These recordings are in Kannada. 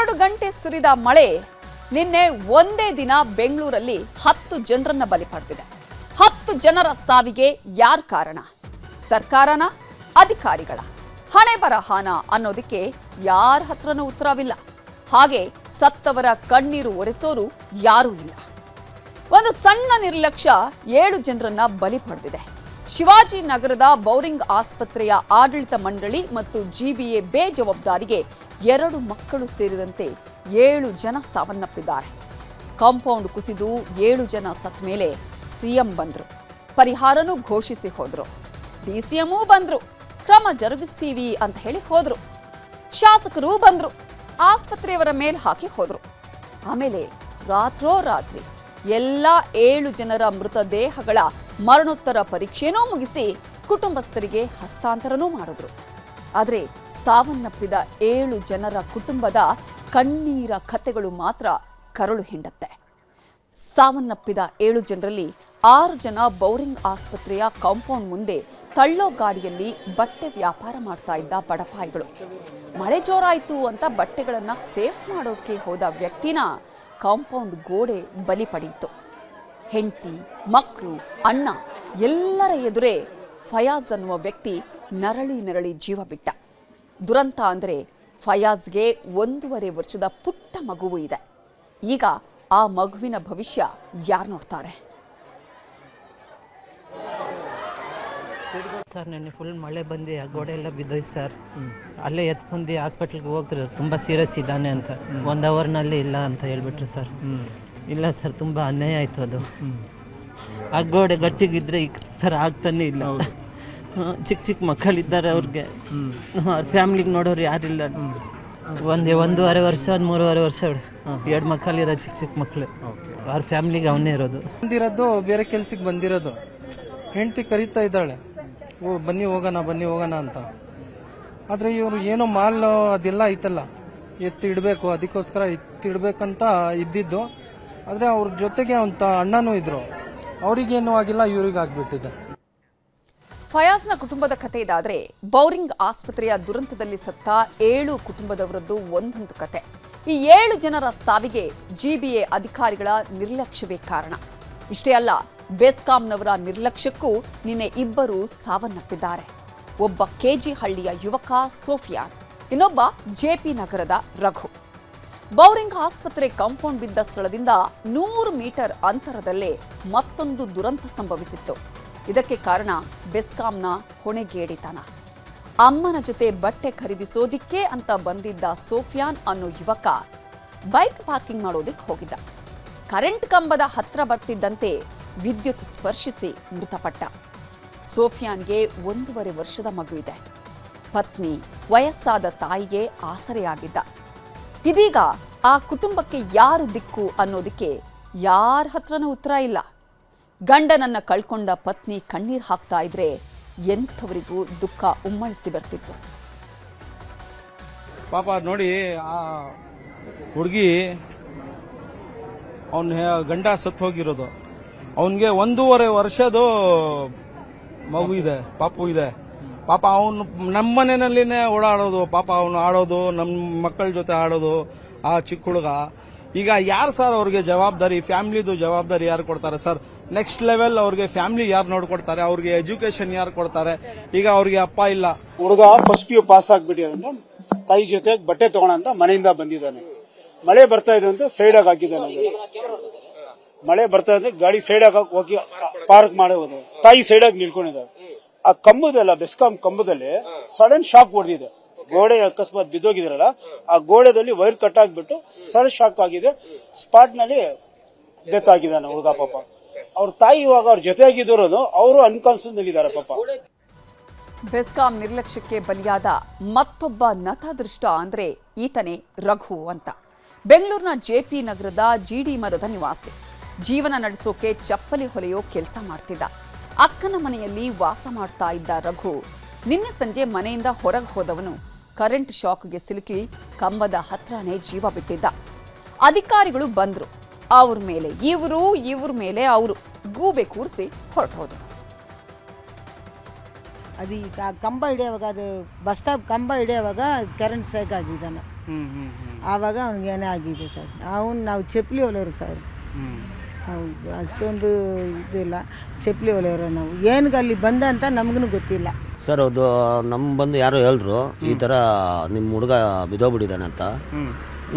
12 ಗಂಟೆ ಸುರಿದ ಮಳೆ ನಿನ್ನೆ ಒಂದೇ ದಿನ ಬೆಂಗಳೂರಲ್ಲಿ 10 ಜನರನ್ನ ಬಲಿ ಪಡೆದಿದೆ. 10 ಜನರ ಸಾವಿಗೆ ಯಾರು ಕಾರಣ? ಸರ್ಕಾರನ, ಅಧಿಕಾರಿಗಳ, ಹಣೆ ಬರಹಾನ ಅನ್ನೋದಕ್ಕೆ ಯಾರ ಹತ್ರನೂ ಉತ್ತರವಿಲ್ಲ. ಹಾಗೆ ಸತ್ತವರ ಕಣ್ಣೀರು ಒರೆಸೋರು ಯಾರೂ ಇಲ್ಲ. ಒಂದು ಸಣ್ಣ ನಿರ್ಲಕ್ಷ್ಯ 7 ಜನರನ್ನ ಬಲಿ ಪಡೆದಿದೆ. ಶಿವಾಜಿನಗರದ ಬೌರಿಂಗ್ ಆಸ್ಪತ್ರೆಯ ಆಡಳಿತ ಮಂಡಳಿ ಮತ್ತು ಜಿಬಿಎ ಬೇಜವಾಬ್ದಾರಿಗೆ 2 ಮಕ್ಕಳು ಸೇರಿದಂತೆ 7 ಜನ ಸಾವನ್ನಪ್ಪಿದ್ದಾರೆ. ಕಾಂಪೌಂಡ್ ಕುಸಿದು 7 ಜನ ಸತ್ತ ಮೇಲೆ ಸಿಎಂ ಬಂದ್ರು, ಪರಿಹಾರನೂ ಘೋಷಿಸಿ ಹೋದ್ರು. ಡಿಸಿಎಂೂ ಬಂದ್ರು, ಕ್ರಮ ಜರುಗಿಸ್ತೀವಿ ಅಂತ ಹೇಳಿ ಹೋದ್ರು. ಶಾಸಕರು ಬಂದ್ರು, ಆಸ್ಪತ್ರೆಯವರ ಮೇಲೆ ಹಾಕಿ ಹೋದ್ರು. ಆಮೇಲೆ ರಾತ್ರೋರಾತ್ರಿ ಎಲ್ಲ 7 ಜನರ ಮೃತದೇಹಗಳ ಮರಣೋತ್ತರ ಪರೀಕ್ಷೆನೂ ಮುಗಿಸಿ ಕುಟುಂಬಸ್ಥರಿಗೆ ಹಸ್ತಾಂತರನೂ ಮಾಡಿದ್ರು. ಆದರೆ ಸಾವನ್ನಪ್ಪಿದ 7 ಜನರ ಕುಟುಂಬದ ಕಣ್ಣೀರ ಕಥೆಗಳು ಮಾತ್ರ ಕರುಳು ಹಿಂಡತ್ತೆ. ಸಾವನ್ನಪ್ಪಿದ 7 ಜನರಲ್ಲಿ 6 ಜನ ಬೌರಿಂಗ್ ಆಸ್ಪತ್ರೆಯ ಕಾಂಪೌಂಡ್ ಮುಂದೆ ತಳ್ಳೋ ಗಾಡಿಯಲ್ಲಿ ಬಟ್ಟೆ ವ್ಯಾಪಾರ ಮಾಡ್ತಾ ಇದ್ದ ಬಡಪಾಯಿಗಳು. ಮಳೆ ಜೋರಾಯಿತು ಅಂತ ಬಟ್ಟೆಗಳನ್ನ ಸೇಫ್ ಮಾಡೋಕೆ ಹೋದ ವ್ಯಕ್ತಿನ ಕಾಂಪೌಂಡ್ ಗೋಡೆ ಬಲಿ ಪಡೆಯಿತು. ಹೆಂಡತಿ, ಮಕ್ಕಳು, ಅಣ್ಣ ಎಲ್ಲರ ಎದುರೇ ಫಯಾಜ್ ಅನ್ನುವ ವ್ಯಕ್ತಿ ನರಳಿ ಜೀವ ಬಿಟ್ಟ. ದುರಂತ ಅಂದರೆ ಫಯಾಜ್ಗೆ 1.5 ವರ್ಷದ ಪುಟ್ಟ ಮಗುವು ಇದೆ. ಈಗ ಆ ಮಗುವಿನ ಭವಿಷ್ಯ ಯಾರು ನೋಡ್ತಾರೆ? ಸರ್ ನೆನ್ನೆ ಫುಲ್ ಮಳೆ ಬಂದು ಆ ಗೋಡೆ ಎಲ್ಲ ಬಿದ್ದೋಯ್ತು ಸರ್. ಅಲ್ಲೇ ಎತ್ಕೊಂಡು ಹಾಸ್ಪಿಟ್ಲಿಗೆ ಹೋಗ್ತಾರೆ, ತುಂಬ ಸೀರಿಯಸ್ ಇದ್ದಾನೆ ಅಂತ. 1 ಅವರ್ನಲ್ಲಿ ಇಲ್ಲ ಅಂತ ಹೇಳ್ಬಿಟ್ರು ಸರ್. ಇಲ್ಲ ಸರ್, ತುಂಬ ಅನ್ಯಾಯ ಆಯಿತು ಅದು. ಆ ಗೋಡೆ ಗಟ್ಟಿಗಿದ್ರೆ ಈ ಥರ ಆಗ್ತಾನೆ ಇಲ್ಲ. ಚಿಕ್ಕ ಮಕ್ಕಳಿದ್ದಾರೆ, ಅವ್ರಿಗೆ ಅವ್ರ ಫ್ಯಾಮಿಲಿಗೆ ನೋಡೋರು ಯಾರಿಲ್ಲ. 1.5 ವರ್ಷ 3.5 ವರ್ಷ 2 ಮಕ್ಕಳಿರೋ ಚಿಕ್ಕ ಮಕ್ಕಳು. ಅವ್ರ ಫ್ಯಾಮಿಲಿಗೆ ಅವನೇ ಇರೋದು. ಬಂದಿರೋದು ಬೇರೆ ಕೆಲ್ಸಕ್ಕೆ ಬಂದಿರೋದು. ಹೆಂಡತಿ ಕರೀತಾ ಇದ್ದಾಳೆ, ಬನ್ನಿ ಹೋಗೋಣ ಅಂತ. ಆದರೆ ಇವರು ಏನೋ ಮಾಲ್ ಅದೆಲ್ಲ ಐತಲ್ಲ, ಎತ್ತಿಡಬೇಕು, ಅದಕ್ಕೋಸ್ಕರ ಎತ್ತಿಡ್ಬೇಕಂತ ಇದ್ದಿದ್ದು. ಆದರೆ ಅವ್ರ ಜೊತೆಗೆ ಅಂತ ಅಣ್ಣನೂ ಇದ್ರು, ಅವರಿಗೇನು ಆಗಿಲ್ಲ, ಇವ್ರಿಗೆ ಆಗ್ಬಿಟ್ಟಿದೆ. ಫಯಾಜ್ನ ಕುಟುಂಬದ ಕಥೆ ಇದಾದ್ರೆ, ಬೌರಿಂಗ್ ಆಸ್ಪತ್ರೆಯ ದುರಂತದಲ್ಲಿ ಸತ್ತ 7 ಕುಟುಂಬದವರದ್ದು ಒಂದೊಂದು ಕತೆ. ಈ 7 ಜನರ ಸಾವಿಗೆ ಜಿಬಿಎ ಅಧಿಕಾರಿಗಳ ನಿರ್ಲಕ್ಷ್ಯವೇ ಕಾರಣ. ಇಷ್ಟೇ ಅಲ್ಲ, ಬೆಸ್ಕಾಂನವರ ನಿರ್ಲಕ್ಷ್ಯಕ್ಕೂ ನಿನ್ನೆ 2 ಸಾವನ್ನಪ್ಪಿದ್ದಾರೆ. ಒಬ್ಬ ಕೆಜಿ ಹಳ್ಳಿಯ ಯುವಕ ಸೋಫಿಯಾನ್, ಇನ್ನೊಬ್ಬ ಜೆಪಿ ನಗರದ ರಘು. ಬೌರಿಂಗ್ ಆಸ್ಪತ್ರೆ ಕಾಂಪೌಂಡ್ ಬಿದ್ದ ಸ್ಥಳದಿಂದ 100 ಮೀಟರ್ ಅಂತರದಲ್ಲೇ ಮತ್ತೊಂದು ದುರಂತ ಸಂಭವಿಸಿತ್ತು. ಇದಕ್ಕೆ ಕಾರಣ ಬೆಸ್ಕಾಂನ ಹೊಣೆಗೇಡಿತನ. ಅಮ್ಮನ ಜೊತೆ ಬಟ್ಟೆ ಖರೀದಿಸೋದಿಕ್ಕೆ ಅಂತ ಬಂದಿದ್ದ ಸೋಫಿಯಾನ್ ಅನ್ನೋ ಯುವಕ ಬೈಕ್ ಪಾರ್ಕಿಂಗ್ ಮಾಡೋದಕ್ಕೆ ಹೋಗಿದ್ದ. ಕರೆಂಟ್ ಕಂಬದ ಹತ್ರ ಬರ್ತಿದ್ದಂತೆ ವಿದ್ಯುತ್ ಸ್ಪರ್ಶಿಸಿ ಮೃತಪಟ್ಟ. ಸೋಫಿಯಾನ್ಗೆ 1.5 ವರ್ಷದ ಮಗು ಇದೆ. ಪತ್ನಿ, ವಯಸ್ಸಾದ ತಾಯಿಗೆ ಆಸರೆಯಾಗಿದ್ದ. ಇದೀಗ ಆ ಕುಟುಂಬಕ್ಕೆ ಯಾರು ದಿಕ್ಕು ಅನ್ನೋದಕ್ಕೆ ಯಾರ ಹತ್ರನೂ ಉತ್ತರ ಇಲ್ಲ. ಗಂಡನನ್ನ ಕಳ್ಕೊಂಡ ಪತ್ನಿ ಕಣ್ಣೀರ್ ಹಾಕ್ತಾ ಇದ್ರೆ ಎಂಥವರಿಗೂ ದುಃಖ ಉಮ್ಮಳಿಸಿ ಬರ್ತಿತ್ತು. ಪಾಪ ನೋಡಿ, ಆ ಹುಡುಗಿ ಅವನ ಗಂಡ ಸತ್ತು ಹೋಗಿರೋದು. ಅವನಿಗೆ 1.5 ವರ್ಷದ ಮಗು ಇದೆ, ಪಾಪು ಇದೆ. ಪಾಪ ಅವನು ನಮ್ಮ ಮನೆಯಲ್ಲಿನೇ ಓಡಾಡೋದು, ಪಾಪ ಅವನು ಆಡೋದು, ನಮ್ಮ ಮಕ್ಕಳ ಜೊತೆ ಆಡೋದು ಆ ಚಿಕ್ಕ ಹುಡುಗ. ಈಗ ಯಾರು ಸರ್ ಅವ್ರಿಗೆ ಜವಾಬ್ದಾರಿ? ಫ್ಯಾಮಿಲಿದು ಜವಾಬ್ದಾರಿ ಯಾರು ಕೊಡ್ತಾರೆ ಸರ್? ನೆಕ್ಸ್ಟ್ ಲೆವೆಲ್ ಅವ್ರಿಗೆ ಫ್ಯಾಮಿಲಿ ಯಾರು ನೋಡ್ಕೊಡ್ತಾರೆ? ಅವ್ರಿಗೆ ಎಜುಕೇಶನ್ ಯಾರು ಕೊಡ್ತಾರೆ? ಈಗ ಅವ್ರಿಗೆ ಅಪ್ಪ ಇಲ್ಲ. ಹುಡುಗ ಫಸ್ಟ್ PU ಪಾಸ್ ಆಗ್ಬಿಟ್ಟಿದ್ದಾನೆ, ತಾಯಿ ಜೊತೆ ಬಟ್ಟೆ ತಗೊಳಂತ ಮನೆಯಿಂದ ಬಂದಿದ್ದಾನೆ. ಮಳೆ ಬರ್ತಾ ಇದೆ ಅಂತ ಸೈಡ್ ಆಗಿ ಹಾಕಿದ್ದಾನೆ. ಮಳೆ ಬರ್ತಾ ಇದೆ, ಗಾಡಿ ಸೈಡ್ ಆಗಿ ಹೋಗಿ ಪಾರ್ಕ್ ಮಾಡೋದು, ತಾಯಿ ಸೈಡ್ ಆಗಿ ನಿಲ್ಕೊಂಡಿದ್ದಾರೆ. ಆ ಕಂಬದಲ್ಲ, ಬೆಸ್ಕಾಂ ಕಂಬದಲ್ಲಿ ಸಡನ್ ಶಾಕ್ ಹೊಡೆದಿದೆ. ಗೋಡೆ ಅಕಸ್ಮಾತ್ ಬಿದ್ದೋಗಿದ್ರಲ್ಲ, ಆ ಗೋಡೆದಲ್ಲಿ ವೈರ್ ಕಟ್ ಆಗ್ಬಿಟ್ಟು ಸಡನ್ ಶಾಕ್ ಆಗಿದೆ. ಸ್ಪಾಟ್ ನಲ್ಲಿ ಡೆತ್ ಆಗಿದ್ದಾನೆ ಹುಡುಗ. ಪಾಪ ಅವ್ರ ತಾಯಿ ಇವಾಗ ಅವ್ರ ಜೊತೆಯಾಗಿದ್ದವರು ಅವರು ಅನ್ಕಾನ್ಸಿಯಸ್ ನಲ್ಲಿದ್ದಾರೆ ಪಾಪ. ಬೆಸ್ಕಾಂ ನಿರ್ಲಕ್ಷ್ಯಕ್ಕೆ ಬಲಿಯಾದ ಮತ್ತೊಬ್ಬ ನತದೃಷ್ಟ ಅಂದ್ರೆ ಈತನೇ ರಘು ಅಂತ. ಬೆಂಗಳೂರಿನ ಜೆಪಿ ನಗರದ ಜಿಡಿ ಮರದ ನಿವಾಸಿ. ಜೀವನ ನಡೆಸೋಕೆ ಚಪ್ಪಲಿ ಹೊಲೆಯೋ ಕೆಲಸ ಮಾಡ್ತಿದ್ದ. ಅಕ್ಕನ ಮನೆಯಲ್ಲಿ ವಾಸ ಮಾಡ್ತಾ ಇದ್ದ ರಘು ನಿನ್ನೆ ಸಂಜೆ ಮನೆಯಿಂದ ಹೊರಗೆ ಹೋದವನು ಕರೆಂಟ್ ಶಾಕ್ಗೆ ಸಿಲುಕಿ ಕಂಬದ ಹತ್ರನೇ ಜೀವ ಬಿಟ್ಟಿದ್ದ. ಅಧಿಕಾರಿಗಳು ಬಂದ್ರು. ಅವ್ರ ಮೇಲೆ ಇವ್ರ ಮೇಲೆ ಅವರು ಗೂಬೆ ಕೂರಿಸಿ ಹೊರಟೋದ್ರು. ಅದು ಕಂಬ ಹಿಡಿಯುವಾಗ, ಅದು ಬಸ್ ಸ್ಟಾಪ್ ಕಂಬ ಹಿಡಿಯುವಾಗ ಕರೆಂಟ್ ಶಾಕ್ ಆಗಿದ್ದಾನೆ. ಆವಾಗ ಅವ್ನಿಗೇನೇ ಆಗಿದೆ ಸರ್. ನಾವು ಚಪ್ಪಲಿ ಹೊಲಿಯೋರು ಸರ್. ನಾವು ಅಷ್ಟೊಂದು ಇದಿಲ್ಲ, ಚಪ್ಪಲಿ ಹೊಲಿಯೋರು ನಾವು. ಏನಕ್ಕೆ ಅಲ್ಲಿ ಬಂದ ಅಂತ ನಮಗೂ ಗೊತ್ತಿಲ್ಲ ಸರ್. ಅದು ನಮ್ಮ ಬಂದು ಯಾರೋ ಹೇಳಿದ್ರು ಈ ಥರ ನಿಮ್ಮ ಹುಡುಗ ಬಿದ್ದೋಗ್ಬಿಟ್ಟಿದ್ದಾನೆ ಅಂತ.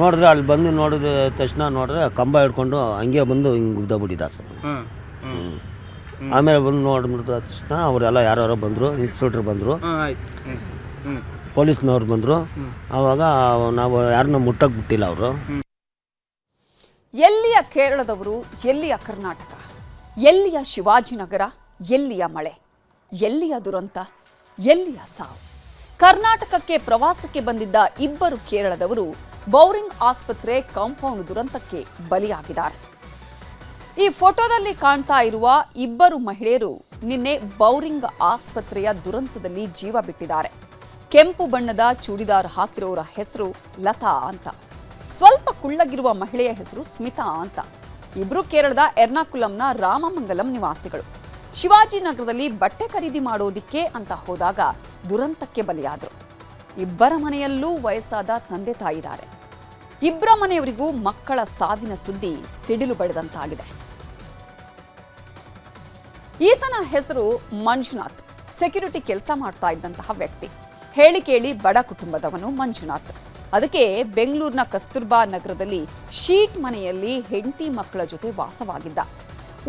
ನೋಡಿದ್ರೆ ಅಲ್ಲಿ ಬಂದು ನೋಡಿದ ತಕ್ಷಣ ನೋಡಿದ್ರೆ ಕಂಬ ಹಿಡ್ಕೊಂಡು ಹಂಗೆ ಬಂದು ಹಿಂಗೆ ಬಿದ್ದೋಗ್ಬಿಟ್ಟಿದ್ದ ಸರ್. ಆಮೇಲೆ ಬಂದು ನೋಡಿದ ತಕ್ಷಣ ಅವರೆಲ್ಲ ಯಾರು ಬಂದರು, ಇನ್ಸ್ಪೆಕ್ಟ್ರ್ ಬಂದರು, ಪೊಲೀಸ್ನವ್ರು ಬಂದರು. ಆವಾಗ ನಾವು ಯಾರನ್ನ ಮುಟ್ಟಕ್ಕೆ ಬಿಟ್ಟಿಲ್ಲ ಅವರು. ಎಲ್ಲಿಯ ಕೇರಳದವರು, ಎಲ್ಲಿಯ ಕರ್ನಾಟಕ, ಎಲ್ಲಿಯ ಶಿವಾಜಿನಗರ, ಎಲ್ಲಿಯ ಮಳೆ, ಎಲ್ಲಿಯ ದುರಂತ, ಎಲ್ಲಿಯ ಸಾವು. ಕರ್ನಾಟಕಕ್ಕೆ ಪ್ರವಾಸಕ್ಕೆ ಬಂದಿದ್ದ ಇಬ್ಬರು ಕೇರಳದವರು ಬೌರಿಂಗ್ ಆಸ್ಪತ್ರೆ ಕಾಂಪೌಂಡ್ ದುರಂತಕ್ಕೆ ಬಲಿಯಾಗಿದ್ದಾರೆ. ಈ ಫೋಟೋದಲ್ಲಿ ಕಾಣ್ತಾ ಇರುವ ಇಬ್ಬರು ಮಹಿಳೆಯರು ನಿನ್ನೆ ಬೌರಿಂಗ್ ಆಸ್ಪತ್ರೆಯ ದುರಂತದಲ್ಲಿ ಜೀವ ಬಿಟ್ಟಿದ್ದಾರೆ. ಕೆಂಪು ಬಣ್ಣದ ಚೂಡಿದಾರ್ ಹಾಕಿರೋರ ಹೆಸರು ಲತಾ ಅಂತ, ಸ್ವಲ್ಪ ಕುಳ್ಳಗಿರುವ ಮಹಿಳೆಯ ಹೆಸರು ಸ್ಮಿತಾ ಅಂತ. ಇಬ್ರು ಕೇರಳದ ಎರ್ನಾಕುಲಂನ ರಾಮಮಂಗಲಂ ನಿವಾಸಿಗಳು. ಶಿವಾಜಿನಗರದಲ್ಲಿ ಬಟ್ಟೆ ಖರೀದಿ ಮಾಡೋದಿಕ್ಕೆ ಅಂತ ಹೋದಾಗ ದುರಂತಕ್ಕೆ ಬಲಿಯಾದರು. ಇಬ್ಬರ ಮನೆಯಲ್ಲೂ ವಯಸ್ಸಾದ ತಂದೆ ತಾಯಿದ್ದಾರೆ. ಇಬ್ಬರ ಮನೆಯವರಿಗೂ ಮಕ್ಕಳ ಸಾವಿನ ಸುದ್ದಿ ಸಿಡಿಲು ಬಡಿದಂತಾಗಿದೆ. ಈತನ ಹೆಸರು ಮಂಜುನಾಥ್. ಸೆಕ್ಯೂರಿಟಿ ಕೆಲಸ ಮಾಡ್ತಾ ಇದ್ದಂತಹ ವ್ಯಕ್ತಿ. ಹೇಳಿ ಕೇಳಿ ಬಡ ಕುಟುಂಬದವನು ಮಂಜುನಾಥ್. ಅದಕ್ಕೆ ಬೆಂಗಳೂರಿನ ಕಸ್ತೂರ್ಬಾ ನಗರದಲ್ಲಿ ಶೀಟ್ ಮನೆಯಲ್ಲಿ ಹೆಂಡತಿ ಮಕ್ಕಳ ಜೊತೆ ವಾಸವಾಗಿದ್ದ.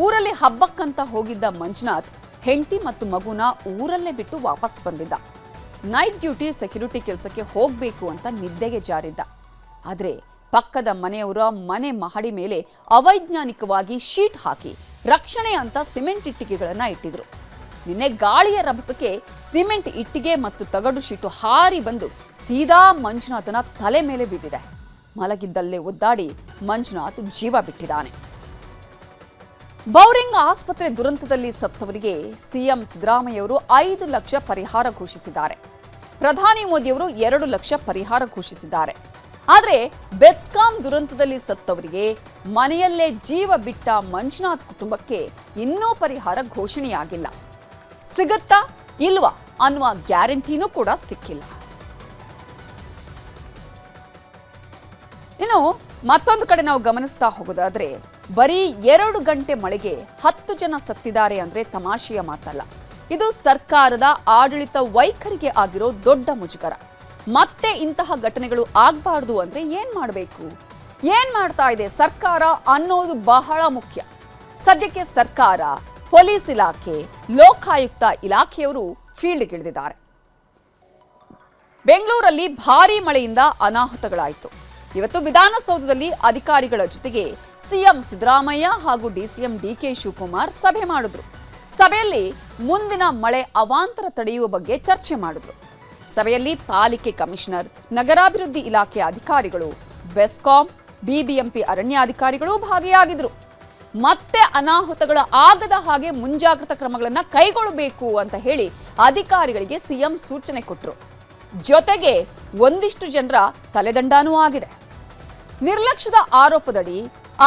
ಊರಲ್ಲಿ ಹಬ್ಬಕ್ಕಂತ ಹೋಗಿದ್ದ ಮಂಜುನಾಥ್ ಹೆಂಡತಿ ಮತ್ತು ಮಗುನ ಊರಲ್ಲೇ ಬಿಟ್ಟು ವಾಪಸ್ ಬಂದಿದ್ದ. ನೈಟ್ ಡ್ಯೂಟಿ ಸೆಕ್ಯೂರಿಟಿ ಕೆಲಸಕ್ಕೆ ಹೋಗಬೇಕು ಅಂತ ನಿದ್ದೆಗೆ ಜಾರಿದ್ದ. ಆದರೆ ಪಕ್ಕದ ಮನೆಯವರ ಮನೆ ಮಹಡಿ ಮೇಲೆ ಅವೈಜ್ಞಾನಿಕವಾಗಿ ಶೀಟ್ ಹಾಕಿ ರಕ್ಷಣೆ ಅಂತ ಸಿಮೆಂಟ್ ಇಟ್ಟಿಗೆಗಳನ್ನು ಇಟ್ಟಿದ್ರು. ನಿನ್ನೆ ಗಾಳಿಯ ರಭಸಕ್ಕೆ ಸಿಮೆಂಟ್ ಇಟ್ಟಿಗೆ ಮತ್ತು ತಗಡು ಶೀಟು ಹಾರಿ ಬಂದು ಸೀದಾ ಮಂಜುನಾಥನ ತಲೆ ಮೇಲೆ ಬಿದ್ದಿದೆ. ಮಲಗಿದ್ದಲ್ಲೇ ಒದ್ದಾಡಿ ಮಂಜುನಾಥ್ ಜೀವ ಬಿಟ್ಟಿದ್ದಾನೆ. ಬೌರಿಂಗ್ ಆಸ್ಪತ್ರೆ ದುರಂತದಲ್ಲಿ ಸತ್ತವರಿಗೆ ಸಿಎಂ ಸಿದ್ದರಾಮಯ್ಯವರು 5 ಲಕ್ಷ ಪರಿಹಾರ ಘೋಷಿಸಿದ್ದಾರೆ. ಪ್ರಧಾನಿ ಮೋದಿಯವರು 2 ಲಕ್ಷ ಪರಿಹಾರ ಘೋಷಿಸಿದ್ದಾರೆ. ಆದರೆ ಬೆಸ್ಕಾಂ ದುರಂತದಲ್ಲಿ ಸತ್ತವರಿಗೆ ಮನೆಯಲ್ಲೇ ಜೀವ ಬಿಟ್ಟ ಮಂಜುನಾಥ್ ಕುಟುಂಬಕ್ಕೆ ಇನ್ನೂ ಪರಿಹಾರ ಘೋಷಣೆಯಾಗಿಲ್ಲ. ಸಿಗುತ್ತಾ ಇಲ್ವಾ ಅನ್ನುವ ಗ್ಯಾರಂಟಿನೂ ಕೂಡ ಸಿಕ್ಕಿಲ್ಲ. ಇನ್ನು ಮತ್ತೊಂದು ಕಡೆ ನಾವು ಗಮನಿಸ್ತಾ ಹೋಗೋದಾದ್ರೆ, ಬರೀ 2 ಗಂಟೆ ಮಳೆಗೆ 10 ಜನ ಸತ್ತಿದ್ದಾರೆ ಅಂದ್ರೆ ತಮಾಷೆಯ ಮಾತಲ್ಲ. ಇದು ಸರ್ಕಾರದ ಆಡಳಿತ ವೈಖರಿಗೆ ಆಗಿರೋ ದೊಡ್ಡ ಮುಜುಗರ. ಮತ್ತೆ ಇಂತಹ ಘಟನೆಗಳು ಆಗಬಾರ್ದು ಅಂದ್ರೆ ಏನ್ ಮಾಡಬೇಕು, ಏನ್ ಮಾಡ್ತಾ ಇದೆ ಸರ್ಕಾರ ಅನ್ನೋದು ಬಹಳ ಮುಖ್ಯ. ಸದ್ಯಕ್ಕೆ ಸರ್ಕಾರ, ಪೊಲೀಸ್ ಇಲಾಖೆ, ಲೋಕಾಯುಕ್ತ ಇಲಾಖೆಯವರು ಫೀಲ್ಡ್ಗಿಳಿದಿದ್ದಾರೆ. ಬೆಂಗಳೂರಲ್ಲಿ ಭಾರೀ ಮಳೆಯಿಂದ ಅನಾಹುತಗಳಾಯಿತು. ಇವತ್ತು ವಿಧಾನಸೌಧದಲ್ಲಿ ಅಧಿಕಾರಿಗಳ ಜೊತೆಗೆ ಸಿಎಂ ಸಿದ್ದರಾಮಯ್ಯ ಹಾಗೂ ಡಿಸಿಎಂ ಡಿಕೆ ಶಿವಕುಮಾರ್ ಸಭೆ ಮಾಡಿದ್ರು. ಸಭೆಯಲ್ಲಿ ಮುಂದಿನ ಮಳೆ ಅವಾಂತರ ತಡೆಯುವ ಬಗ್ಗೆ ಚರ್ಚೆ ಮಾಡಿದ್ರು. ಸಭೆಯಲ್ಲಿ ಪಾಲಿಕೆ ಕಮಿಷನರ್, ನಗರಾಭಿವೃದ್ಧಿ ಇಲಾಖೆ ಅಧಿಕಾರಿಗಳು, ಬೆಸ್ಕಾಂ, ಬಿಬಿಎಂಪಿ ಅರಣ್ಯಾಧಿಕಾರಿಗಳು ಭಾಗಿಯಾಗಿದ್ರು. ಮತ್ತೆ ಅನಾಹುತಗಳ ಆಗದ ಹಾಗೆ ಮುಂಜಾಗ್ರತಾ ಕ್ರಮಗಳನ್ನು ಕೈಗೊಳ್ಳಬೇಕು ಅಂತ ಹೇಳಿ ಅಧಿಕಾರಿಗಳಿಗೆ ಸಿಎಂ ಸೂಚನೆ ಕೊಟ್ಟರು. ಜೊತೆಗೆ ಒಂದಿಷ್ಟು ಜನರ ತಲೆದಂಡನೂ ಆಗಿದೆ. ನಿರ್ಲಕ್ಷ್ಯದ ಆರೋಪದಡಿ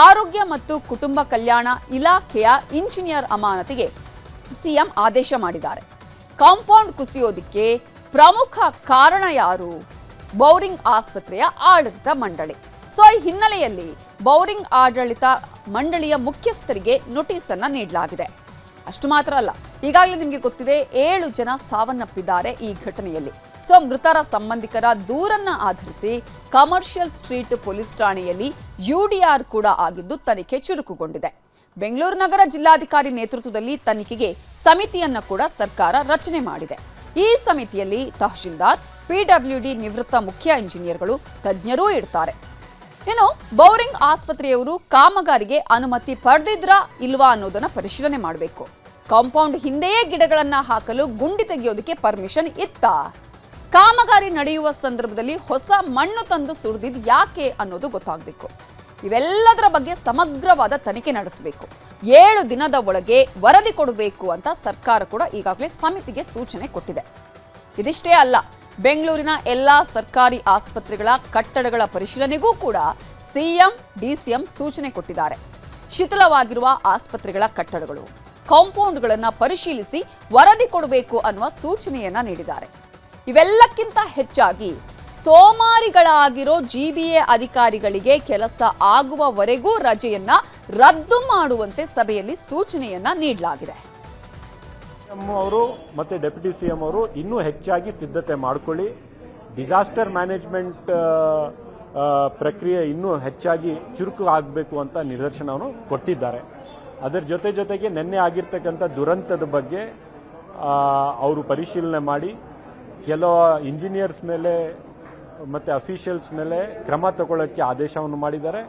ಆರೋಗ್ಯ ಮತ್ತು ಕುಟುಂಬ ಕಲ್ಯಾಣ ಇಲಾಖೆಯ ಇಂಜಿನಿಯರ್ ಅಮಾನತಿಗೆ ಸಿಎಂ ಆದೇಶ ಮಾಡಿದ್ದಾರೆ. ಕಾಂಪೌಂಡ್ ಕುಸಿಯೋದಕ್ಕೆ ಪ್ರಮುಖ ಕಾರಣ ಯಾರು? ಬೌರಿಂಗ್ ಆಸ್ಪತ್ರೆಯ ಆಡಳಿತ ಮಂಡಳಿ. ಸೊ ಈ ಹಿನ್ನೆಲೆಯಲ್ಲಿ ಬೌರಿಂಗ್ ಆಡಳಿತ ಮಂಡಳಿಯ ಮುಖ್ಯಸ್ಥರಿಗೆ ನೋಟಿಸ್ ಅನ್ನ ನೀಡಲಾಗಿದೆ. ಅಷ್ಟು ಮಾತ್ರ ಅಲ್ಲ, ಈಗಾಗಲೇ ನಿಮಗೆ ಗೊತ್ತಿದೆ 7 ಜನ ಸಾವನ್ನಪ್ಪಿದ್ದಾರೆ ಈ ಘಟನೆಯಲ್ಲಿ. ಸೊ ಮೃತರ ಸಂಬಂಧಿಕರ ದೂರನ್ನ ಆಧರಿಸಿ ಕಮರ್ಷಿಯಲ್ ಸ್ಟ್ರೀಟ್ ಪೊಲೀಸ್ ಠಾಣೆಯಲ್ಲಿ ಯುಡಿಆರ್ ಕೂಡ ಆಗಿದ್ದು ತನಿಖೆ ಚುರುಕುಗೊಂಡಿದೆ. ಬೆಂಗಳೂರು ನಗರ ಜಿಲ್ಲಾಧಿಕಾರಿ ನೇತೃತ್ವದಲ್ಲಿ ತನಿಖೆಗೆ ಸಮಿತಿಯನ್ನ ಕೂಡ ಸರ್ಕಾರ ರಚನೆ ಮಾಡಿದೆ. ಈ ಸಮಿತಿಯಲ್ಲಿ ತಹಶೀಲ್ದಾರ್, ಪಿಡಬ್ಲ್ಯೂಡಿ ನಿವೃತ್ತ ಮುಖ್ಯ ಇಂಜಿನಿಯರ್ಗಳು, ತಜ್ಞರೂ ಇರ್ತಾರೆ. ಇನ್ನು ಬೌರಿಂಗ್ ಆಸ್ಪತ್ರೆಯವರು ಕಾಮಗಾರಿಗೆ ಅನುಮತಿ ಪಡೆದಿದ್ರಾ ಇಲ್ವಾ ಅನ್ನೋದನ್ನ ಪರಿಶೀಲನೆ ಮಾಡಬೇಕು. ಕಾಂಪೌಂಡ್ ಹಿಂದೆಯೇ ಗಿಡಗಳನ್ನ ಹಾಕಲು ಗುಂಡಿ ತೆಗೆಯೋದಕ್ಕೆ ಪರ್ಮಿಷನ್ ಇತ್ತಾ? ಕಾಮಗಾರಿ ನಡೆಯುವ ಸಂದರ್ಭದಲ್ಲಿ ಹೊಸ ಮಣ್ಣು ತಂದು ಸುರಿದಿದ್ದು ಯಾಕೆ ಅನ್ನೋದು ಗೊತ್ತಾಗಬೇಕು. ಇವೆಲ್ಲದರ ಬಗ್ಗೆ ಸಮಗ್ರವಾದ ತನಿಖೆ ನಡೆಸಬೇಕು. 7 ದಿನದ ಒಳಗೆ ವರದಿ ಕೊಡಬೇಕು ಅಂತ ಸರ್ಕಾರ ಕೂಡ ಈಗಾಗಲೇ ಸಮಿತಿಗೆ ಸೂಚನೆ ಕೊಟ್ಟಿದೆ. ಇದಿಷ್ಟೇ ಅಲ್ಲ, ಬೆಂಗಳೂರಿನ ಎಲ್ಲಾ ಸರ್ಕಾರಿ ಆಸ್ಪತ್ರೆಗಳ ಕಟ್ಟಡಗಳ ಪರಿಶೀಲನೆಗೂ ಕೂಡ ಸಿಎಂ, ಡಿಸಿಎಂ ಸೂಚನೆ ಕೊಟ್ಟಿದ್ದಾರೆ. ಶಿಥಿಲವಾಗಿರುವ ಆಸ್ಪತ್ರೆಗಳ ಕಟ್ಟಡಗಳು, ಕಾಂಪೌಂಡ್ಗಳನ್ನು ಪರಿಶೀಲಿಸಿ ವರದಿ ಕೊಡಬೇಕು ಅನ್ನುವ ಸೂಚನೆಯನ್ನ ನೀಡಿದ್ದಾರೆ. ಇವೆಲ್ಲಕ್ಕಿಂತ ಹೆಚ್ಚಾಗಿ ಸೋಮಾರಿಗಳಾಗಿರೋ GBA ಅಧಿಕಾರಿಗಳಿಗೆ ಕೆಲಸ ಆಗುವವರೆಗೂ ರಜೆಯನ್ನ ರದ್ದು ಮಾಡುವಂತೆ ಸಭೆಯಲ್ಲಿ ಸೂಚನೆಯನ್ನ ನೀಡಲಾಗಿದೆ. ಸಿಎಂ ಅವರು ಮತ್ತೆ ಡೆಪ್ಯೂಟಿ ಸಿಎಂ ಅವರು ಇನ್ನೂ ಹೆಚ್ಚಾಗಿ ಸಿದ್ಧತೆ ಮಾಡಿಕೊಳ್ಳಿ. ಡಿಸಾಸ್ಟರ್ ಮ್ಯಾನೇಜ್ಮೆಂಟ್ ಪ್ರಕ್ರಿಯೆ ಇನ್ನೂ ಹೆಚ್ಚಾಗಿ ಚುರುಕು ಆಗಬೇಕು ಅಂತ ನಿರ್ದೇಶನವನ್ನು ಕೊಟ್ಟಿದ್ದಾರೆ. ಅದರ ಜೊತೆಗೆ ನಿನ್ನೆ ಆಗಿರ್ತಕ್ಕಂಥ ದುರಂತದ ಬಗ್ಗೆ ಅವರು ಪರಿಶೀಲನೆ ಮಾಡಿ ಕೆಲವು ಇಂಜಿನಿಯರ್ಸ್ ಮೇಲೆ ಮತ್ತು ಅಫಿಷಿಯಲ್ಸ್ ಮೇಲೆ ಕ್ರಮ ತಗೊಳ್ಳೋಕ್ಕೆ ಆದೇಶವನ್ನು ಮಾಡಿದ್ದಾರೆ.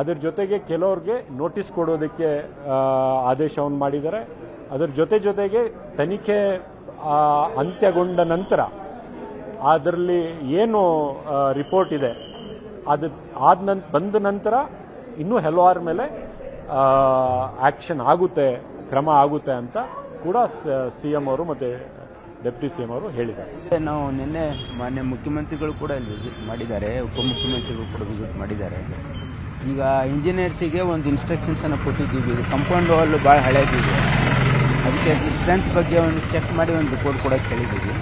ಅದರ ಜೊತೆಗೆ ಕೆಲವ್ರಿಗೆ ನೋಟಿಸ್ ಕೊಡೋದಕ್ಕೆ ಆದೇಶವನ್ನು ಮಾಡಿದ್ದಾರೆ. ಅದರ ಜೊತೆಗೆ ತನಿಖೆ ಅಂತ್ಯಗೊಂಡ ನಂತರ ಅದರಲ್ಲಿ ಏನು ರಿಪೋರ್ಟ್ ಇದೆ ಅದು ಬಂದ ನಂತರ ಇನ್ನೂ ಹಲವಾರ ಮೇಲೆ ಆಕ್ಷನ್ ಆಗುತ್ತೆ, ಕ್ರಮ ಆಗುತ್ತೆ ಅಂತ ಕೂಡ ಸಿಎಂ ಅವರು ಮತ್ತು ಡೆಪ್ಯೂಟಿ ಸಿಎಂ ಅವರು ಹೇಳಿದ್ದಾರೆ. ನಾವು ನಿನ್ನೆ ಮಾನ್ಯ ಮುಖ್ಯಮಂತ್ರಿಗಳು ಕೂಡ ಇಲ್ಲಿ ವಿಸಿಟ್ ಮಾಡಿದ್ದಾರೆ, ಉಪಮುಖ್ಯಮಂತ್ರಿಗಳು ಕೂಡ ವಿಸಿಟ್ ಮಾಡಿದ್ದಾರೆ. ಈಗ ಇಂಜಿನಿಯರ್ಸಿಗೆ ಒಂದು ಇನ್ಸ್ಟ್ರಕ್ಷನ್ಸನ್ನು ಕೊಟ್ಟಿದ್ದೀವಿ. ಇದು ಕಂಪೌಂಡ್ ವಾಲ್ ಭಾಳ ಹಳೇದಿದೆ, ಅದಕ್ಕೆ ಸ್ಟ್ರೆಂತ್ ಬಗ್ಗೆ ಒಂದು ಚೆಕ್ ಮಾಡಿ ಒಂದು ರಿಪೋರ್ಟ್ ಕೂಡ ಕೇಳಿದ್ದೀವಿ.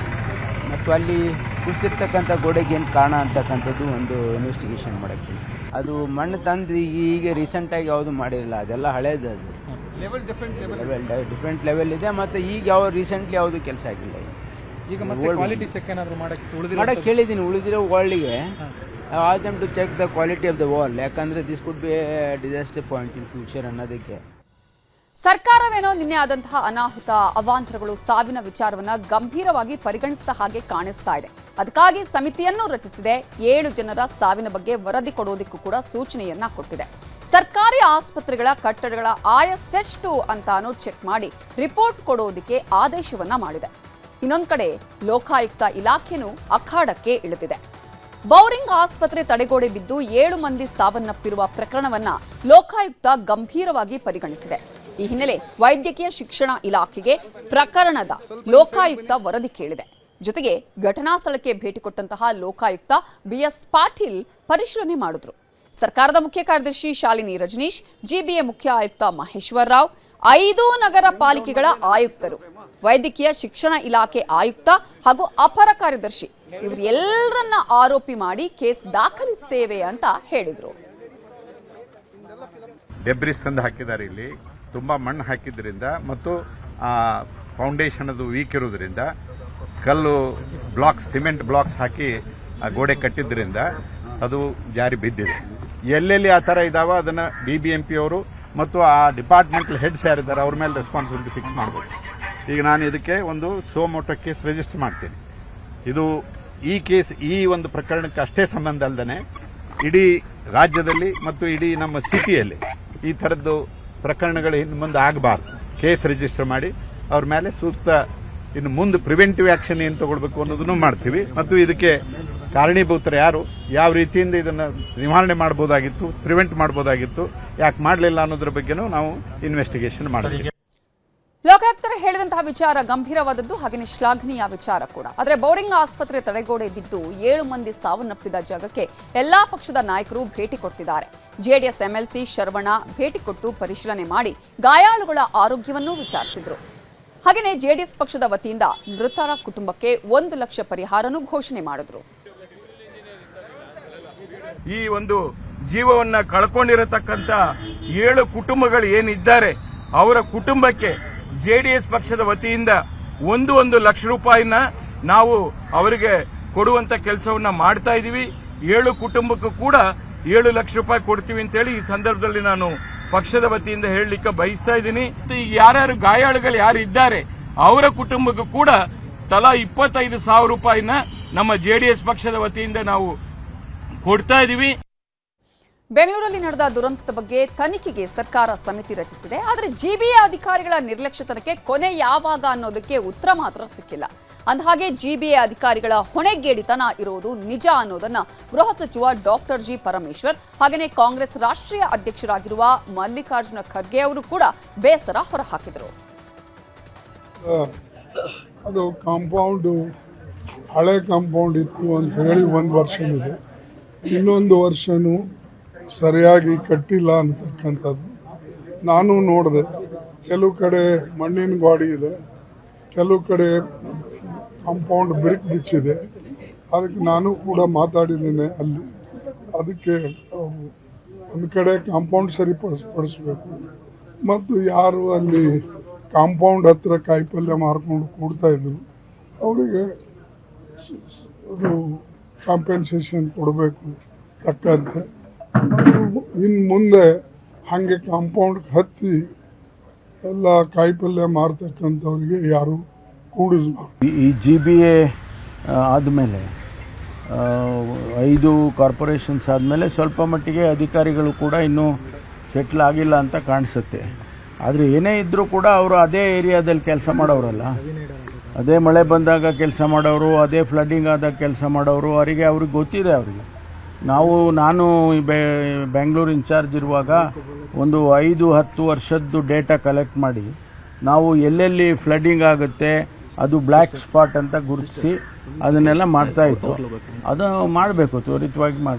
ಮತ್ತು ಅಲ್ಲಿ ಕುಸಿದಿರ್ತಕ್ಕಂಥ ಗೋಡೆಗೆ ಏನು ಕಾರಣ ಅಂತಕ್ಕಂಥದ್ದು ಒಂದು ಇನ್ವೆಸ್ಟಿಗೇಷನ್ ಮಾಡೋಕ್ಕೆ. ಅದು ಮಣ್ಣು ತಂದು ಈಗ ರೀಸೆಂಟಾಗಿ ಯಾವುದು ಮಾಡಿರಲಿಲ್ಲ, ಅದೆಲ್ಲ ಹಳೇದು. ಅದು ಡಿಫ್ರೆಂಟ್ ಲೆವೆಲ್ ಇದೆ. ಮತ್ತು ಈಗ ಯಾವ ರೀಸೆಂಟ್ಲಿ ಯಾವುದು ಕೆಲಸ ಆಗಿಲ್ಲ. ಈಗ ಕ್ವಾಲಿಟಿ ಚೆಕ್ ಏನಾದರೂ ಮಾಡಕ್ಕೆ ಹೇಳಿದ್ದೀನಿ ಉಳಿದಿರೋ ವಾಲ್ಗೆ. All them to check the quality of the wall, ಯಾಕಂದರೆ this could be disaster point in future ಅನ್ನೋದಕ್ಕೆ. ಸರ್ಕಾರವೇನೋ ನಿನ್ನೆ ಆದಂತಹ ಅನಾಹುತ, ಅವಾಂತರಗಳು, ಸಾವಿನ ವಿಚಾರವನ್ನ ಗಂಭೀರವಾಗಿ ಪರಿಗಣಿಸಿದ ಹಾಗೆ ಕಾಣಿಸ್ತಾ ಇದೆ. ಅದಕ್ಕಾಗಿ ಸಮಿತಿಯನ್ನು ರಚಿಸಿದೆ. 7 ಜನರ ಸಾವಿನ ಬಗ್ಗೆ ವರದಿ ಕೊಡೋದಕ್ಕೂ ಕೂಡ ಸೂಚನೆಯನ್ನ ಕೊಟ್ಟಿದೆ. ಸರ್ಕಾರಿ ಆಸ್ಪತ್ರೆಗಳ ಕಟ್ಟಡಗಳ ಆಯಸ್ಸೆಷ್ಟು ಅಂತಾನು ಚೆಕ್ ಮಾಡಿ ರಿಪೋರ್ಟ್ ಕೊಡೋದಕ್ಕೆ ಆದೇಶವನ್ನ ಮಾಡಿದೆ. ಇನ್ನೊಂದು ಕಡೆ ಲೋಕಾಯುಕ್ತ ಇಲಾಖೆನೂ ಅಖಾಡಕ್ಕೆ ಇಳಿದಿದೆ. ಬೌರಿಂಗ್ ಆಸ್ಪತ್ರೆ ತಡೆಗೋಡೆ ಬಿದ್ದು 7 ಮಂದಿ ಸಾವನ್ನಪ್ಪಿರುವ ಪ್ರಕರಣವನ್ನ ಲೋಕಾಯುಕ್ತ ಗಂಭೀರವಾಗಿ ಪರಿಗಣಿಸಿದೆ. ಈ ಹಿನ್ನೆಲೆ ವೈದ್ಯಕೀಯ ಶಿಕ್ಷಣ ಇಲಾಖೆಗೆ ಪ್ರಕರಣದ ಲೋಕಾಯುಕ್ತ ವರದಿ ಕೇಳಿದೆ. ಜೊತೆಗೆ ಘಟನಾ ಸ್ಥಳಕ್ಕೆ ಭೇಟಿ ಕೊಟ್ಟಂತಹ ಲೋಕಾಯುಕ್ತ BS ಪಾಟೀಲ್ ಪರಿಶೀಲನೆ ಮಾಡಿದ್ರು. ಸರ್ಕಾರದ ಮುಖ್ಯ ಕಾರ್ಯದರ್ಶಿ ಶಾಲಿನಿ ರಜನೀಶ್, GBA ಮುಖ್ಯ ಆಯುಕ್ತ ಮಹೇಶ್ವರ್ ರಾವ್, 5 ನಗರ ಪಾಲಿಕೆಗಳ ಆಯುಕ್ತರು, ವೈದ್ಯಕೀಯ ಶಿಕ್ಷಣ ಇಲಾಖೆ ಆಯುಕ್ತ ಹಾಗೂ ಅಪರ ಕಾರ್ಯದರ್ಶಿ ಇವರೆಲ್ಲರನ್ನ ಆರೋಪಿ ಮಾಡಿ ಕೇಸ್ ದಾಖಲಿಸುತ್ತೇವೆ ಅಂತ ಹೇಳಿದ್ರು. ಡೆಬ್ರಿಸ್ ತಂದು ಹಾಕಿದ್ದಾರೆ. ಇಲ್ಲಿ ತುಂಬಾ ಮಣ್ಣು ಹಾಕಿದ್ರಿಂದ ಮತ್ತು ಫೌಂಡೇಶನ್ ಅದು ವೀಕ್ ಇರೋದ್ರಿಂದ ಕಲ್ಲು ಬ್ಲಾಕ್ಸ್, ಸಿಮೆಂಟ್ ಬ್ಲಾಕ್ಸ್ ಹಾಕಿ ಆ ಗೋಡೆ ಕಟ್ಟಿದ್ರಿಂದ ಅದು ಜಾರಿ ಬಿದ್ದಿದೆ. ಎಲ್ಲೆಲ್ಲಿ ಆ ಥರ ಇದಾವ ಅದನ್ನ BBMP ಅವರು ಮತ್ತು ಆ ಡಿಪಾರ್ಟ್ಮೆಂಟಲ್ ಹೆಡ್ಸ್ ಯಾರಿದ್ದಾರೆ ಅವ್ರ ಮೇಲೆ ರೆಸ್ಪಾನ್ಸಿಬಿಲಿಟಿ ಫಿಕ್ಸ್ ಮಾಡಬೇಕು. ಈಗ ನಾನು ಇದಕ್ಕೆ ಒಂದು ಸೋಮೋಟೋ ಕೇಸ್ ರಿಜಿಸ್ಟರ್ ಮಾಡ್ತೀನಿ. ಇದು ಈ ಕೇಸ್ ಈ ಒಂದು ಪ್ರಕರಣಕ್ಕೆ ಅಷ್ಟೇ ಸಂಬಂಧ ಅಲ್ಲದೆ ಇಡೀ ರಾಜ್ಯದಲ್ಲಿ ಮತ್ತು ಇಡೀ ನಮ್ಮ ಸಿಟಿಯಲ್ಲಿ ಈ ಥರದ್ದು ಪ್ರಕರಣಗಳು ಇನ್ನು ಮುಂದೆ ಆಗಬಾರ್ದು. ಕೇಸ್ ರಿಜಿಸ್ಟರ್ ಮಾಡಿ ಅವ್ರ ಮೇಲೆ ಸೂಕ್ತ ಇನ್ನು ಮುಂದೆ ಪ್ರಿವೆಂಟಿವ್ ಆಕ್ಷನ್ ಏನು ತಗೊಳ್ಬೇಕು ಅನ್ನೋದನ್ನು ಮಾಡ್ತೀವಿ. ಮತ್ತು ಇದಕ್ಕೆ ಕಾರಣೀಭೂತರು ಯಾರು, ಯಾವ ರೀತಿಯಿಂದ ಇದನ್ನು ನಿವಾರಣೆ ಮಾಡಬಹುದಾಗಿತ್ತು, ಪ್ರಿವೆಂಟ್ ಮಾಡಬಹುದಾಗಿತ್ತು, ಯಾಕೆ ಮಾಡಲಿಲ್ಲ ಅನ್ನೋದ್ರ ಬಗ್ಗೆನೂ ನಾವು ಇನ್ವೆಸ್ಟಿಗೇಷನ್ ಮಾಡ್ತೀವಿ. ಲೋಕಾಯುಕ್ತರು ಹೇಳಿದಂತಹ ವಿಚಾರ ಗಂಭೀರವಾದದ್ದು, ಹಾಗೆ ಶ್ಲಾಘನೀಯ ವಿಚಾರ ಕೂಡ. ಆದರೆ ಬೌರಿಂಗ್ ಆಸ್ಪತ್ರೆ ತಡೆಗೋಡೆ ಬಿದ್ದು 7 ಮಂದಿ ಸಾವನ್ನಪ್ಪಿದ ಜಾಗಕ್ಕೆ ಎಲ್ಲಾ ಪಕ್ಷದ ನಾಯಕರು ಭೇಟಿ ಕೊಡ್ತಿದ್ದಾರೆ. JDS MLC ಶರವಣ ಭೇಟಿ ಕೊಟ್ಟು ಪರಿಶೀಲನೆ ಮಾಡಿ ಗಾಯಾಳುಗಳ ಆರೋಗ್ಯವನ್ನೂ ವಿಚಾರಿಸಿದ್ರು. ಹಾಗೆಯೇ JDS ಪಕ್ಷದ ವತಿಯಿಂದ ಮೃತರ ಕುಟುಂಬಕ್ಕೆ 1 ಲಕ್ಷ ಪರಿಹಾರನೂ ಘೋಷಣೆ ಮಾಡಿದ್ರು. ಈ ಒಂದು ಜೀವವನ್ನ ಕಳ್ಕೊಂಡಿರತಕ್ಕಂತ 7 ಕುಟುಂಬಗಳು ಏನಿದ್ದಾರೆ ಅವರ ಕುಟುಂಬಕ್ಕೆ JDS ಪಕ್ಷದ ವತಿಯಿಂದ 1 ಲಕ್ಷ ರೂಪಾಯಿನ ನಾವು ಅವರಿಗೆ ಕೊಡುವಂತ ಕೆಲಸವನ್ನ ಮಾಡ್ತಾ ಇದೀವಿ. 7 ಕುಟುಂಬಕ್ಕೂ ಕೂಡ 7 ಲಕ್ಷ ರೂಪಾಯಿ ಕೊಡ್ತೀವಿ ಅಂತೇಳಿ ಈ ಸಂದರ್ಭದಲ್ಲಿ ನಾನು ಪಕ್ಷದ ವತಿಯಿಂದ ಹೇಳಲಿಕ್ಕೆ ಬಯಸ್ತಾ ಇದ್ದೀನಿ. ಯಾರ್ಯಾರು ಗಾಯಾಳುಗಳು ಯಾರು ಇದ್ದಾರೆ ಅವರ ಕುಟುಂಬಕ್ಕೂ ಕೂಡ ತಲಾ 25,000 ರೂಪಾಯಿನ ನಮ್ಮ JDS ಪಕ್ಷದ ವತಿಯಿಂದ ನಾವು ಕೊಡ್ತಾ ಇದೀವಿ. ಬೆಂಗಳೂರಲ್ಲಿ ನಡೆದ ದುರಂತದ ಬಗ್ಗೆ ತನಿಖೆಗೆ ಸರ್ಕಾರ ಸಮಿತಿ ರಚಿಸಿದೆ. ಆದರೆ GBA ಅಧಿಕಾರಿಗಳ ನಿರ್ಲಕ್ಷ್ಯತನಕ್ಕೆ ಕೊನೆ ಯಾವಾಗ ಅನ್ನೋದಕ್ಕೆ ಉತ್ತರ ಮಾತ್ರ ಸಿಕ್ಕಿಲ್ಲ. ಅಂದಹಾಗೆ GBA ಅಧಿಕಾರಿಗಳ ಹೊಣೆಗೇಡಿತನ ಇರೋದು ನಿಜ ಅನ್ನೋದನ್ನ ಗೃಹ ಸಚಿವ ಡಾಕ್ಟರ್ G. ಪರಮೇಶ್ವರ್ ಹಾಗೆಯೇ ಕಾಂಗ್ರೆಸ್ ರಾಷ್ಟ್ರೀಯ ಅಧ್ಯಕ್ಷರಾಗಿರುವ ಮಲ್ಲಿಕಾರ್ಜುನ ಖರ್ಗೆ ಅವರು ಕೂಡ ಬೇಸರ ಹೊರಹಾಕಿದರು. ಅದು ಕಾಂಪೌಂಡು ಹಳೆ ಕಾಂಪೌಂಡ್ ಇತ್ತು ಅಂತ ಹೇಳಿ 1 ವರ್ಷ ಇದೆ, ಇನ್ನೊಂದು ವರ್ಷನೂ ಸರಿಯಾಗಿ ಕಟ್ಟಿಲ್ಲ ಅಂತಕ್ಕಂಥದ್ದು ನಾನು ನೋಡಿದೆ. ಕೆಲವು ಕಡೆ ಮಣ್ಣಿನ ಗಾಡಿ ಇದೆ, ಕೆಲವು ಕಡೆ ಕಾಂಪೌಂಡ್ ಬ್ರಿಕ್ ಬಿಚ್ಚಿದೆ. ಅದಕ್ಕೆ ನಾನು ಕೂಡ ಮಾತಾಡಿದ್ದೇನೆ ಅಲ್ಲಿ. ಅದಕ್ಕೆ ಅವರು ಒಂದು ಕಡೆ ಕಾಂಪೌಂಡ್ ಸರಿಪಡಿಸ್ಬೇಕು ಮತ್ತು ಯಾರು ಅಲ್ಲಿ ಕಾಂಪೌಂಡ್ ಹತ್ರ ಕಾಯಿಪಲ್ಯ ಮಾರ್ಕೊಂಡು ಕೂಡ್ತಾ ಇದ್ರು ಅವರಿಗೆ ಅದು ಕಾಂಪೆನ್ಸೇಷನ್ ಕೊಡಬೇಕು ತಕ್ಕಂತೆ. ಮತ್ತು ಇನ್ನು ಮುಂದೆ ಹಾಗೆ ಕಾಂಪೌಂಡ್ ಹತ್ತಿ ಎಲ್ಲ ಕಾಯಿಪಲ್ಯ ಮಾರ್ತಕ್ಕಂಥವ್ರಿಗೆ ಯಾರು ಕೂಡಿಸಬಾರ್ದು. ಈ GBA ಆದಮೇಲೆ 5 ಕಾರ್ಪೊರೇಷನ್ಸ್ ಆದಮೇಲೆ ಸ್ವಲ್ಪ ಮಟ್ಟಿಗೆ ಅಧಿಕಾರಿಗಳು ಕೂಡ ಇನ್ನೂ ಸೆಟ್ಲ್ ಆಗಿಲ್ಲ ಅಂತ ಕಾಣಿಸುತ್ತೆ. ಆದರೆ ಏನೇ ಇದ್ದರೂ ಕೂಡ ಅವರು ಅದೇ ಏರಿಯಾದಲ್ಲಿ ಕೆಲಸ ಮಾಡೋರಲ್ಲ, ಅದೇ ಮಳೆ ಬಂದಾಗ ಕೆಲಸ ಮಾಡೋರು, ಅದೇ ಫ್ಲಡ್ಡಿಂಗ್ ಆದಾಗ ಕೆಲಸ ಮಾಡೋರು, ಅವ್ರಿಗೆ ಗೊತ್ತಿದೆ. ನಾನು ಬೆಂಗಳೂರು ಇನ್ಚಾರ್ಜ್ ಇರುವಾಗ ಒಂದು 5-10 ವರ್ಷದ್ದು ಡೇಟಾ ಕಲೆಕ್ಟ್ ಮಾಡಿ ನಾವು ಎಲ್ಲೆಲ್ಲಿ ಫ್ಲಡ್ಡಿಂಗ್ ಆಗುತ್ತೆ ಅದು ಬ್ಲ್ಯಾಕ್ ಸ್ಪಾಟ್ ಅಂತ ಗುರುತಿಸಿ ಅದನ್ನೆಲ್ಲ ಮಾಡ್ತಾ ಇತ್ತು. ಅದು ಮಾಡಬೇಕು, ತ್ವರಿತವಾಗಿ ಮಾಡಿ.